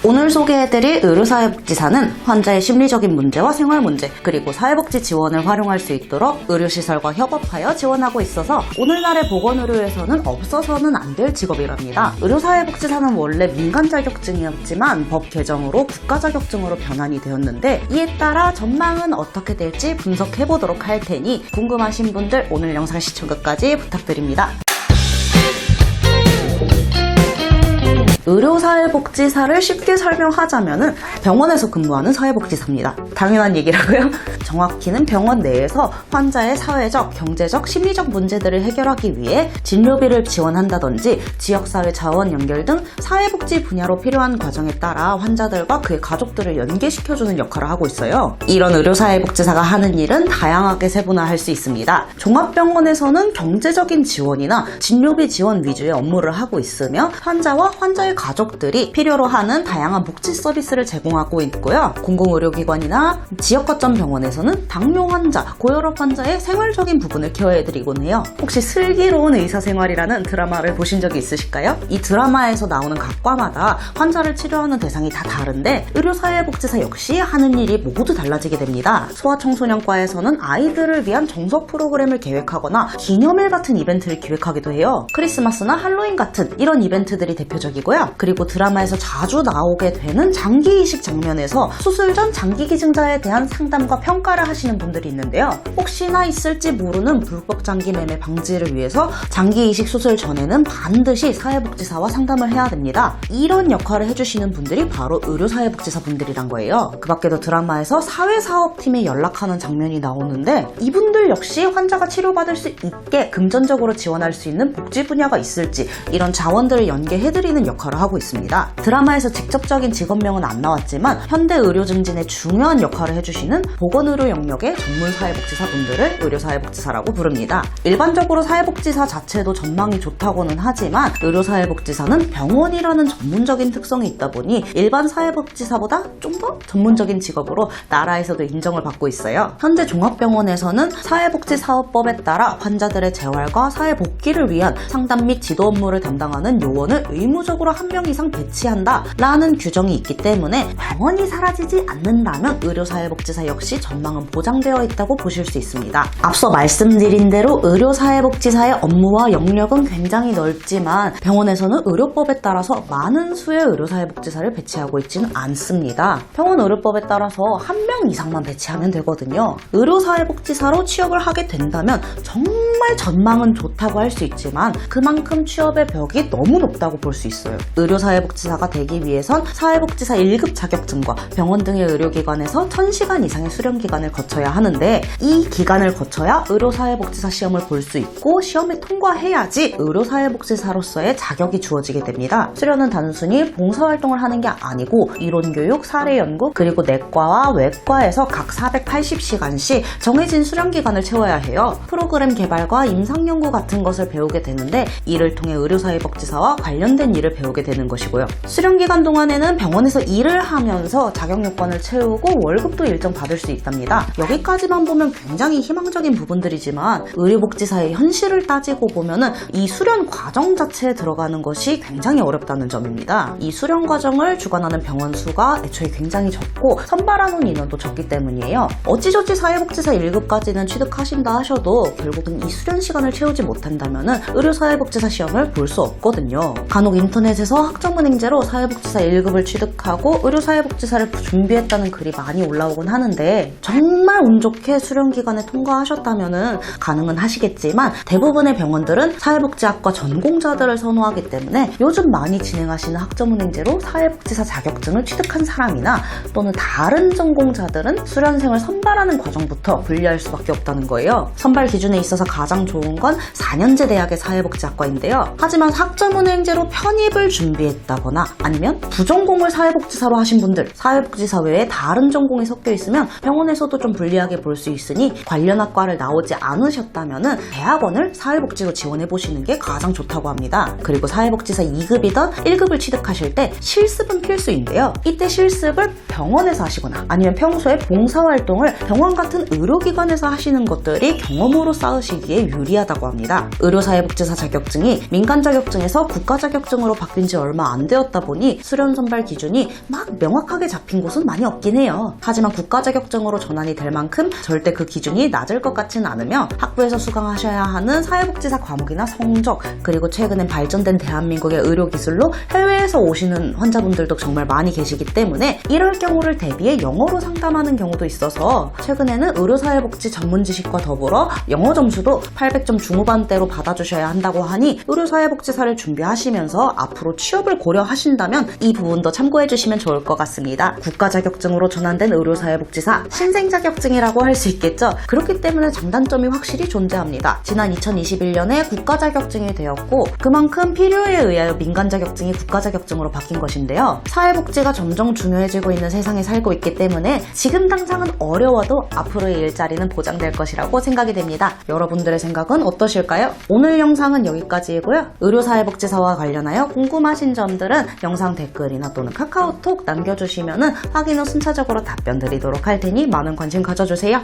오늘 소개해드릴 의료사회복지사는 환자의 심리적인 문제와 생활 문제, 그리고 사회복지 지원을 활용할 수 있도록 의료시설과 협업하여 지원하고 있어서 오늘날의 보건의료에서는 없어서는 안 될 직업이랍니다. 의료사회복지사는 원래 민간 자격증이었지만 법 개정으로 국가 자격증으로 변환이 되었는데, 이에 따라 전망은 어떻게 될지 분석해보도록 할 테니 궁금하신 분들 오늘 영상 시청 끝까지 부탁드립니다. 의료사회복지사를 쉽게 설명하자면 병원에서 근무하는 사회복지사입니다. 당연한 얘기라고요? 정확히는 병원 내에서 환자의 사회적, 경제적, 심리적 문제들을 해결하기 위해 진료비를 지원한다든지 지역사회 자원 연결 등 사회복지 분야로 필요한 과정에 따라 환자들과 그의 가족들을 연계시켜주는 역할을 하고 있어요. 이런 의료사회복지사가 하는 일은 다양하게 세분화할 수 있습니다. 종합병원에서는 경제적인 지원이나 진료비 지원 위주의 업무를 하고 있으며 환자와 환자의 가족들이 필요로 하는 다양한 복지 서비스를 제공하고 있고요. 공공의료기관이나 지역 거점 병원에서는 당뇨 환자, 고혈압 환자의 생활적인 부분을 케어해드리곤 해요. 혹시 슬기로운 의사생활이라는 드라마를 보신 적이 있으실까요? 이 드라마에서 나오는 각 과마다 환자를 치료하는 대상이 다 다른데 의료사회복지사 역시 하는 일이 모두 달라지게 됩니다. 소아청소년과에서는 아이들을 위한 정석 프로그램을 계획하거나 기념일 같은 이벤트를 기획하기도 해요. 크리스마스나 할로윈 같은 이런 이벤트들이 대표적이고요. 그리고 드라마에서 자주 나오게 되는 장기 이식 장면에서 수술 전 장기 기증자에 대한 상담과 평가를 하시는 분들이 있는데요. 혹시나 있을지 모르는 불법 장기 매매 방지를 위해서 장기 이식 수술 전에는 반드시 사회복지사와 상담을 해야 됩니다. 이런 역할을 해주시는 분들이 바로 의료사회복지사 분들이란 거예요. 그 밖에도 드라마에서 사회사업팀에 연락하는 장면이 나오는데 이분들 역시 환자가 치료받을 수 있게 금전적으로 지원할 수 있는 복지 분야가 있을지 이런 자원들을 연계해드리는 역할을 하고 있습니다. 드라마에서 직접적인 직업명은 안 나왔지만 현대 의료 증진에 중요한 역할을 해주시는 보건의료 영역의 전문 사회복지사 분들을 의료사회복지사라고 부릅니다. 일반적으로 사회복지사 자체도 전망이 좋다고는 하지만 의료사회복지사는 병원이라는 전문적인 특성이 있다 보니 일반 사회복지사보다 좀 더 전문적인 직업으로 나라에서도 인정을 받고 있어요. 현재 종합병원에서는 사회복지사업법에 따라 환자들의 재활과 사회복귀를 위한 상담 및 지도 업무를 담당하는 요원을 의무적으로 한 명 이상 배치한다 라는 규정이 있기 때문에 병원이 사라지지 않는다면 의료사회복지사 역시 전망은 보장되어 있다고 보실 수 있습니다. 앞서 말씀드린 대로 의료사회복지사의 업무와 영역은 굉장히 넓지만 병원에서는 의료법에 따라서 많은 수의 의료사회복지사를 배치하고 있지는 않습니다. 병원 의료법에 따라서 한 명 이상만 배치하면 되거든요. 의료사회복지사로 취업을 하게 된다면 정말 전망은 좋다고 할 수 있지만 그만큼 취업의 벽이 너무 높다고 볼 수 있어요. 의료사회복지사가 되기 위해선 사회복지사 1급 자격증과 병원 등의 의료기관에서 1000시간 이상의 수련기간을 거쳐야 하는데 이 기간을 거쳐야 의료사회복지사 시험을 볼 수 있고 시험에 통과해야지 의료사회복지사로서의 자격이 주어지게 됩니다. 수련은 단순히 봉사활동을 하는 게 아니고 이론교육, 사례연구, 그리고 내과와 외과에서 각 480시간씩 정해진 수련기간을 채워야 해요. 프로그램 개발과 임상연구 같은 것을 배우게 되는데 이를 통해 의료사회복지사와 관련된 일을 배우게 되는 것이고요. 수련기간 동안에는 병원에서 일을 하면서 자격요건을 채우고 월급도 일정 받을 수 있답니다. 여기까지만 보면 굉장히 희망적인 부분들이지만 의료복지사의 현실을 따지고 보면은 이 수련 과정 자체에 들어가는 것이 굉장히 어렵다는 점입니다. 이 수련 과정을 주관하는 병원 수가 애초에 굉장히 적고 선발하는 인원도 적기 때문이에요. 어찌저찌 사회복지사 1급까지는 취득하신다 하셔도 결국은 이 수련 시간을 채우지 못한다면은 의료사회복지사 시험을 볼 수 없거든요. 간혹 인터넷에서 학점은행제로 사회복지사 1급을 취득하고 의료사회복지사를 준비했다는 글이 많이 올라오곤 하는데 정말 운 좋게 수련기간에 통과하셨다면 가능은 하시겠지만 대부분의 병원들은 사회복지학과 전공자들을 선호하기 때문에 요즘 많이 진행하시는 학점은행제로 사회복지사 자격증을 취득한 사람이나 또는 다른 전공자들은 수련생을 선발하는 과정부터 분리할 수밖에 없다는 거예요. 선발 기준에 있어서 가장 좋은 건 4년제 대학의 사회복지학과인데요. 하지만 학점은행제로 편입을 준비했다거나 아니면 부전공을 사회복지사로 하신 분들, 사회복지사 외에 다른 전공이 섞여 있으면 병원에서도 좀 불리하게 볼 수 있으니 관련 학과를 나오지 않으셨다면 대학원을 사회복지로 지원해보시는 게 가장 좋다고 합니다. 그리고 사회복지사 2급이던 1급을 취득하실 때 실습은 필수인데요. 이때 실습을 병원에서 하시거나 아니면 평소에 봉사활동을 병원 같은 의료기관에서 하시는 것들이 경험으로 쌓으시기에 유리하다고 합니다. 의료사회복지사 자격증이 민간 자격증에서 국가 자격증으로 바뀔 도입된 지 얼마 안 되었다 보니 수련 선발 기준이 막 명확하게 잡힌 곳은 많이 없긴 해요. 하지만 국가 자격증으로 전환이 될 만큼 절대 그 기준이 낮을 것 같지는 않으며 학부에서 수강하셔야 하는 사회복지사 과목이나 성적, 그리고 최근엔 발전된 대한민국의 의료기술로 해외에서 오시는 환자분들도 정말 많이 계시기 때문에 이럴 경우를 대비해 영어로 상담하는 경우도 있어서 최근에는 의료사회복지 전문 지식과 더불어 영어 점수도 800점 중후반대로 받아주셔야 한다고 하니 의료사회복지사를 준비하시면서 앞으로 취업을 고려하신다면 이 부분도 참고해 주시면 좋을 것 같습니다. 국가 자격증으로 전환된 의료사회복지사, 신생 자격증이라고 할 수 있겠죠. 그렇기 때문에 장단점이 확실히 존재합니다. 지난 2021년에 국가 자격증이 되었고 그만큼 필요에 의하여 민간 자격증이 국가 자격증으로 바뀐 것인데요. 사회복지가 점점 중요해지고 있는 세상에 살고 있기 때문에 지금 당장은 어려워도 앞으로의 일자리는 보장될 것이라고 생각이 됩니다. 여러분들의 생각은 어떠실까요? 오늘 영상은 여기까지이고요. 의료사회복지사와 관련하여 궁금하신 점들은 영상 댓글이나 또는 카카오톡 남겨주시면 확인 후 순차적으로 답변 드리도록 할 테니 많은 관심 가져주세요.